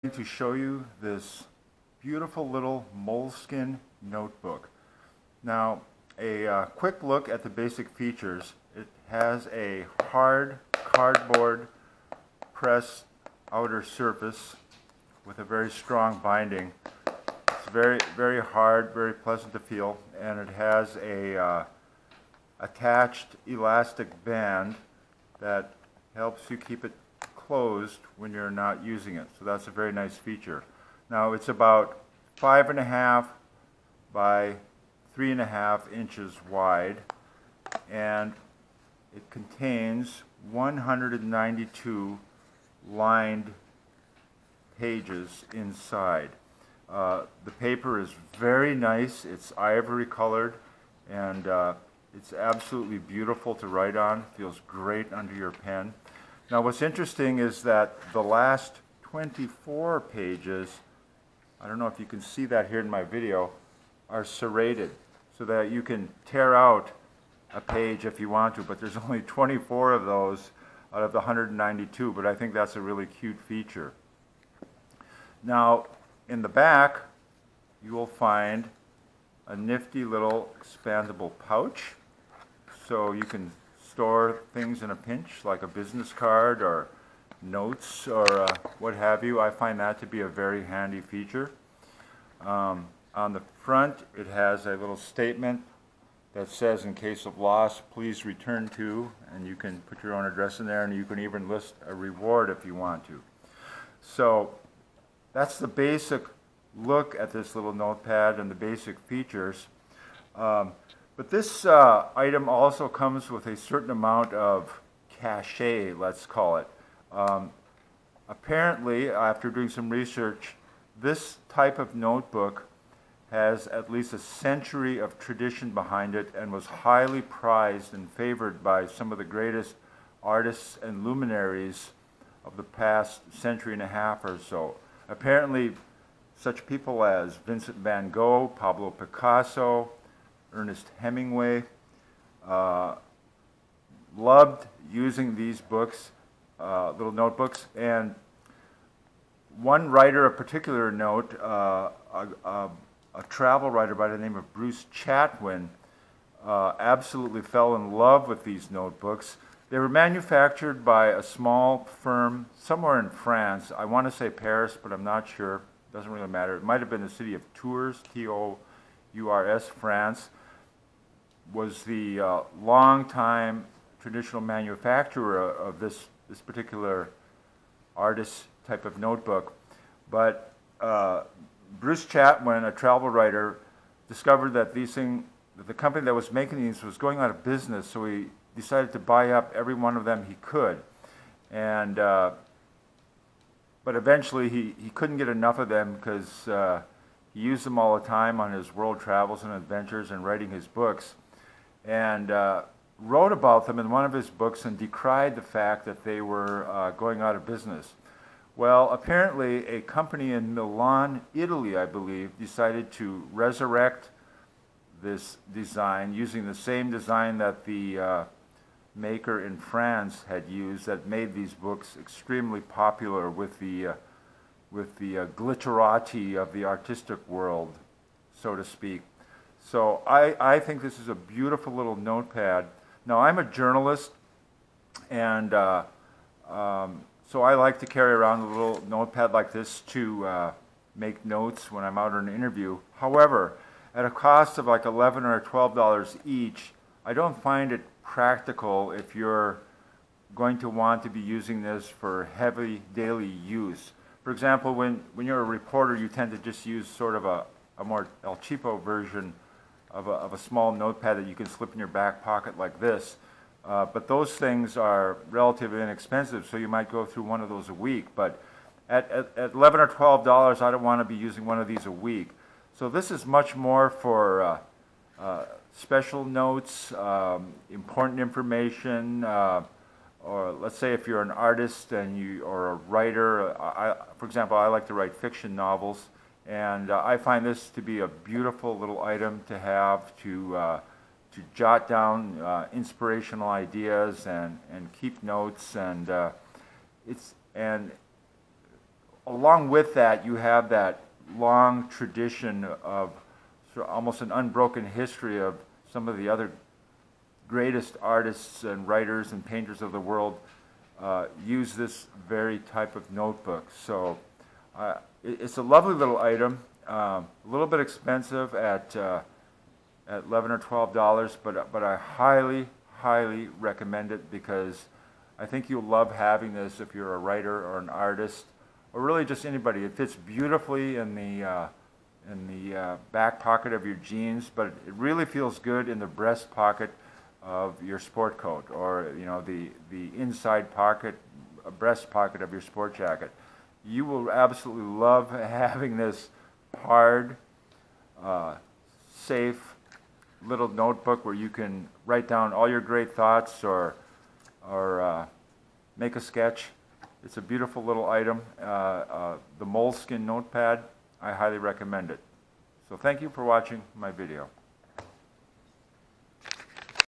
To show you this beautiful little Moleskine notebook. Now, a quick look at the basic features. It has a hard cardboard pressed outer surface with a very strong binding. It's very hard, very pleasant to feel, and it has a attached elastic band that helps you keep it closed when you're not using it. So that's a very nice feature. Now it's about 5.5 by 3.5 inches wide, and it contains 192 lined pages inside. The paper is very nice. It's ivory colored, and it's absolutely beautiful to write on. Feels great under your pen. Now what's interesting is that the last 24 pages, I don't know if you can see that here in my video, are serrated so that you can tear out a page if you want to, but there's only 24 of those out of the 192, but I think that's a really cute feature. Now in the back you will find a nifty little expandable pouch, so you can store things in a pinch, like a business card or notes or what have you. I find that to be a very handy feature. On the front, it has a little statement that says, in case of loss, please return to, and you can put your own address in there, and you can even list a reward if you want to. So that's the basic look at this little notepad and the basic features. But this item also comes with a certain amount of cachet, let's call it. Apparently, after doing some research, this type of notebook has at least a century of tradition behind it and was highly prized and favored by some of the greatest artists and luminaries of the past century and a half or so. Apparently, such people as Vincent van Gogh, Pablo Picasso, Ernest Hemingway loved using these books, little notebooks, and one writer of particular note, a travel writer by the name of Bruce Chatwin, absolutely fell in love with these notebooks. They were manufactured by a small firm somewhere in France. I want to say Paris, but I'm not sure. Doesn't really matter. It might have been the city of Tours, T-O-U-R-S, France. Was the long-time traditional manufacturer of this particular artist type of notebook. But Bruce Chatwin, a travel writer, discovered that that the company that was making these was going out of business, so he decided to buy up every one of them he could. And but eventually he couldn't get enough of them because he used them all the time on his world travels and adventures and writing his books, and wrote about them in one of his books and decried the fact that they were going out of business. Well, apparently a company in Milan, Italy, I believe, decided to resurrect this design using the same design that the maker in France had used that made these books extremely popular with the glitterati of the artistic world, so to speak. So I think this is a beautiful little notepad. Now I'm a journalist, and so I like to carry around a little notepad like this to make notes when I'm out on an interview. However, at a cost of like $11 or $12 each, I don't find it practical if you're going to want to be using this for heavy daily use. For example, when you're a reporter, you tend to just use sort of a more El Cheapo version of a small notepad that you can slip in your back pocket like this. But those things are relatively inexpensive, so you might go through one of those a week. But at $11 or $12, I don't want to be using one of these a week. So this is much more for special notes, important information, or let's say if you're an artist and or a writer. For example, I like to write fiction novels, and I find this to be a beautiful little item to have to jot down inspirational ideas and keep notes, and along with that, you have that long tradition of sort of almost an unbroken history of some of the other greatest artists and writers and painters of the world use this very type of notebook. So it's a lovely little item, a little bit expensive at $11 or $12, but I highly recommend it, because I think you'll love having this if you're a writer or an artist, or really just anybody. It fits beautifully in the back pocket of your jeans, but it really feels good in the breast pocket of your sport coat, or the inside pocket, breast pocket of your sport jacket. You will absolutely love having this hard, safe little notebook where you can write down all your great thoughts, or make a sketch. It's a beautiful little item. The Moleskine Notepad, I highly recommend it. So thank you for watching my video.